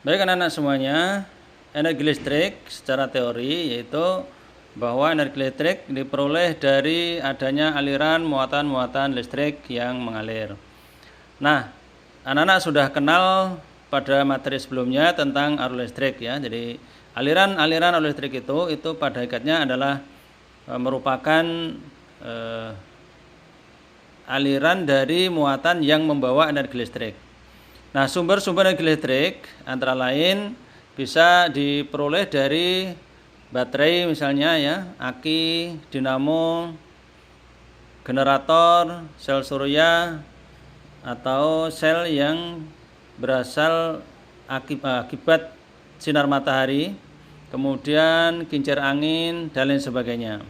Baik anak-anak semuanya, energi listrik secara teori yaitu bahwa energi listrik diperoleh dari adanya aliran muatan-muatan listrik yang mengalir. Nah, anak-anak sudah kenal pada materi sebelumnya tentang arus listrik ya. Jadi aliran-aliran arus listrik itu pada hakikatnya adalah merupakan aliran dari muatan yang membawa energi listrik. Nah, sumber-sumber energi listrik antara lain bisa diperoleh dari baterai misalnya ya, aki, dinamo, generator, sel surya atau sel yang berasal akibat sinar matahari, kemudian kincir angin dan lain sebagainya.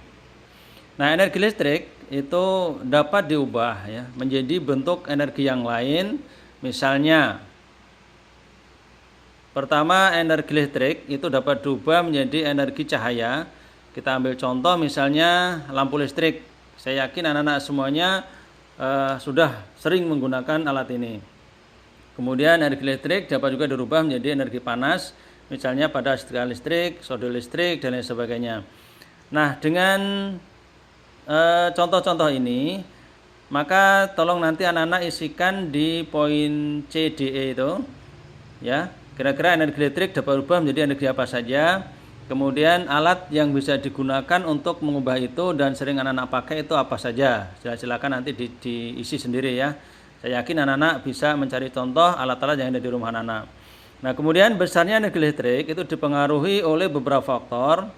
Nah, energi listrik itu dapat diubah ya menjadi bentuk energi yang lain. Misalnya, pertama energi listrik itu dapat diubah menjadi energi cahaya. Kita ambil contoh misalnya lampu listrik. Saya yakin anak-anak semuanya sudah sering menggunakan alat ini. Kemudian energi listrik dapat juga dirubah menjadi energi panas, misalnya pada setrika listrik, solder listrik dan lain sebagainya. Nah, dengan contoh-contoh ini, maka tolong nanti anak-anak isikan di poin CDE itu ya, kira-kira energi listrik dapat berubah menjadi energi apa saja, kemudian alat yang bisa digunakan untuk mengubah itu dan sering anak-anak pakai itu apa saja. Silakan nanti diisi sendiri ya. Saya yakin anak-anak bisa mencari contoh alat-alat yang ada di rumah anak-anak. Nah, kemudian besarnya energi listrik itu dipengaruhi oleh beberapa faktor.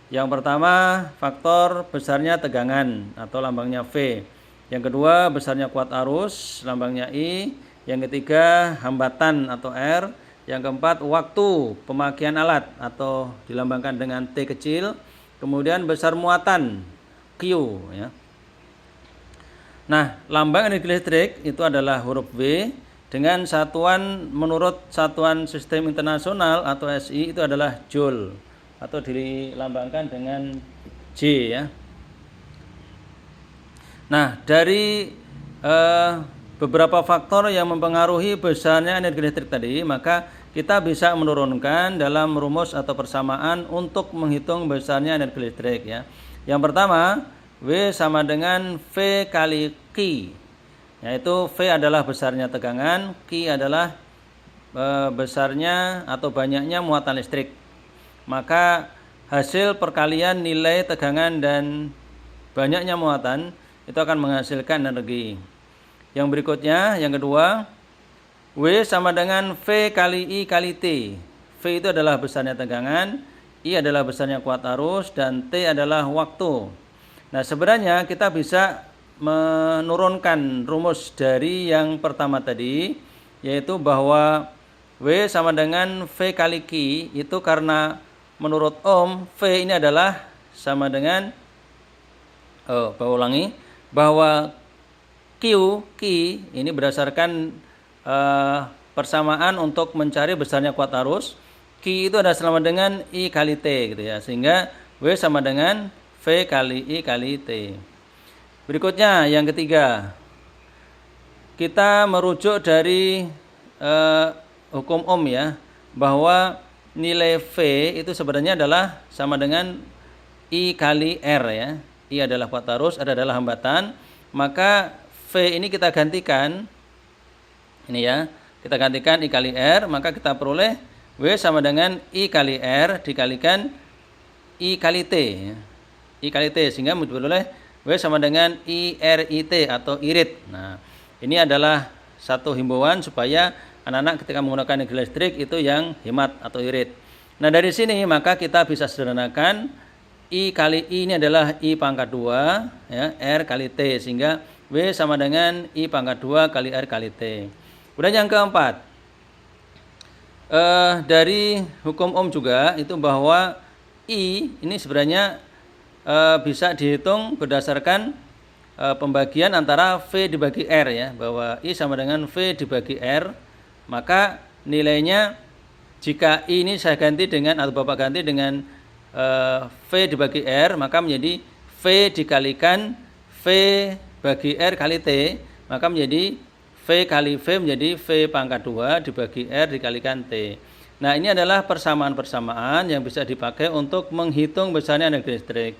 Yang pertama, faktor besarnya tegangan atau lambangnya V. Yang kedua, besarnya kuat arus, lambangnya I. Yang ketiga, hambatan atau R. Yang keempat, waktu pemakaian alat atau dilambangkan dengan T kecil. Kemudian besar muatan, Q ya. Nah, lambang energi listrik itu adalah huruf V dengan satuan menurut Satuan Sistem Internasional atau SI itu adalah Joule atau dilambangkan dengan J ya. Nah, dari beberapa faktor yang mempengaruhi besarnya energi listrik tadi, maka kita bisa menurunkan dalam rumus atau persamaan untuk menghitung besarnya energi listrik ya. Yang pertama, W sama dengan V kali Q, yaitu V adalah besarnya tegangan, Q adalah besarnya atau banyaknya muatan listrik. Maka hasil perkalian nilai tegangan dan banyaknya muatan itu akan menghasilkan energi. Yang berikutnya, yang kedua, W sama dengan V kali I kali T. V itu adalah besarnya tegangan, I adalah besarnya kuat arus, dan T adalah waktu. Nah, sebenarnya kita bisa menurunkan rumus dari yang pertama tadi, yaitu bahwa W sama dengan V kali Q itu karena menurut Ohm, V ini adalah sama dengan bahwa Q ini berdasarkan persamaan untuk mencari besarnya kuat arus. Q itu adalah sama dengan I kali T gitu ya. Sehingga W sama dengan V kali I kali T. Berikutnya yang ketiga, kita merujuk dari hukum Ohm ya, bahwa nilai V itu sebenarnya adalah sama dengan I kali R ya. I adalah kuat arus, R adalah hambatan. Maka V ini kita gantikan, ini ya, kita gantikan I kali R, maka kita peroleh W sama dengan I kali R dikalikan I kali T. I kali T, sehingga diperoleh W sama dengan IRIT atau irit. Nah, ini adalah satu himbauan supaya anak-anak ketika menggunakan energi listrik itu yang hemat atau irit. Nah, dari sini maka kita bisa sederhanakan I kali I ini adalah I pangkat 2 ya, R kali T, sehingga W sama dengan I pangkat 2 kali R kali T. Kemudian yang keempat, dari hukum Ohm juga itu bahwa I ini sebenarnya bisa dihitung berdasarkan pembagian antara V dibagi R ya, bahwa I sama dengan V dibagi R, maka nilainya jika I ini saya ganti dengan atau Bapak ganti dengan V dibagi R, maka menjadi V dikalikan V bagi R kali T, maka menjadi V kali V menjadi V pangkat 2 dibagi R dikalikan T. Nah, ini adalah persamaan-persamaan yang bisa dipakai untuk menghitung besarnya energi listrik.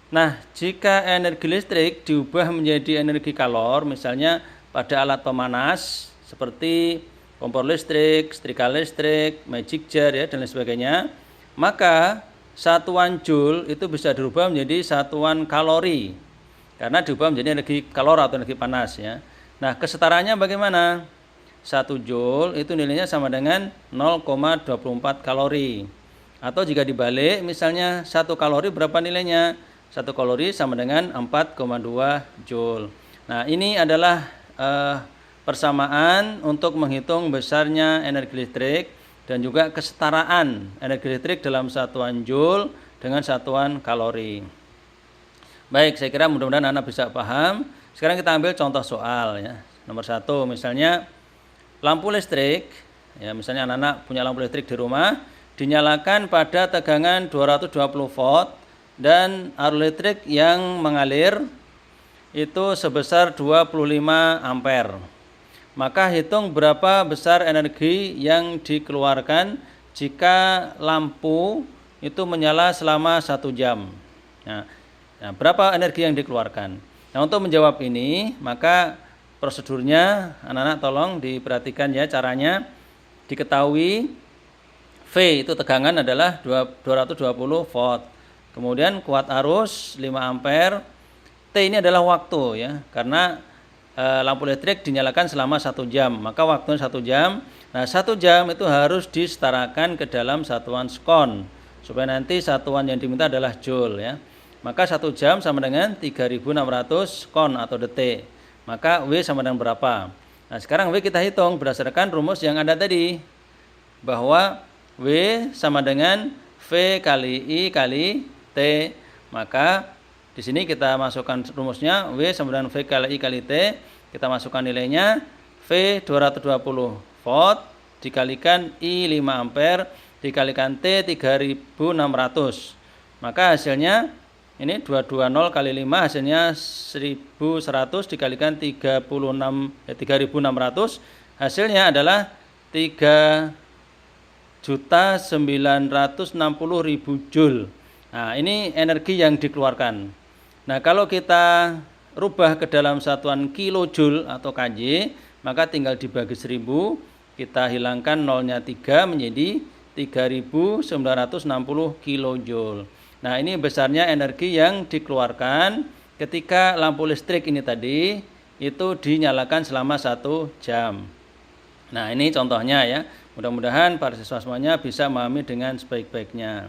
Nah, jika energi listrik diubah menjadi energi kalor, misalnya pada alat pemanas seperti kompor listrik, setrika listrik, magic jar ya dan lain sebagainya, maka satuan joule itu bisa dirubah menjadi satuan kalori karena diubah menjadi energi kalor atau energi panas ya. Nah, kesetaraannya bagaimana? 1 joule itu nilainya sama dengan 0,24 kalori. Atau jika dibalik, misalnya 1 kalori berapa nilainya? 1 kalori sama dengan 4,2 joule. Nah, ini adalah persamaan untuk menghitung besarnya energi listrik dan juga kesetaraan energi listrik dalam satuan joule dengan satuan kalori. Baik, saya kira mudah-mudahan Anda bisa paham. Sekarang kita ambil contoh soal ya. Nomor 1, misalnya lampu listrik, ya misalnya anak-anak punya lampu listrik di rumah, dinyalakan pada tegangan 220 volt dan arus listrik yang mengalir itu sebesar 25 ampere. Maka hitung berapa besar energi yang dikeluarkan jika lampu itu menyala selama 1 jam. Nah, berapa energi yang dikeluarkan? Nah, untuk menjawab ini, maka prosedurnya anak-anak tolong diperhatikan ya caranya. Diketahui V itu tegangan adalah 220 volt. Kemudian kuat arus 5 ampere. T ini adalah waktu ya, karena lampu listrik dinyalakan selama 1 jam, maka waktunya 1 jam. Nah, 1 jam itu harus disetarakan ke dalam satuan skon supaya nanti satuan yang diminta adalah joule ya. Maka 1 jam sama dengan 3600 skon atau detik. Maka W sama dengan berapa? Nah, sekarang W kita hitung berdasarkan rumus yang ada tadi, bahwa W sama dengan V kali I kali T. Maka di sini kita masukkan rumusnya, W sama dengan V kali I kali T. Kita masukkan nilainya, V 220 volt dikalikan I 5 ampere dikalikan T 3600. Maka hasilnya ini 220 kali 5 hasilnya 1100 dikalikan 3600. Hasilnya adalah 3.960.000 joule. Nah, ini energi yang dikeluarkan. Nah, kalau kita rubah ke dalam satuan kilojoule atau kJ, maka tinggal dibagi 1000, kita hilangkan nolnya 3 menjadi 3.960 kilojoule. Nah, ini besarnya energi yang dikeluarkan ketika lampu listrik ini tadi itu dinyalakan selama 1 jam. Nah, ini contohnya ya. Mudah-mudahan para siswa semuanya bisa memahami dengan sebaik-baiknya.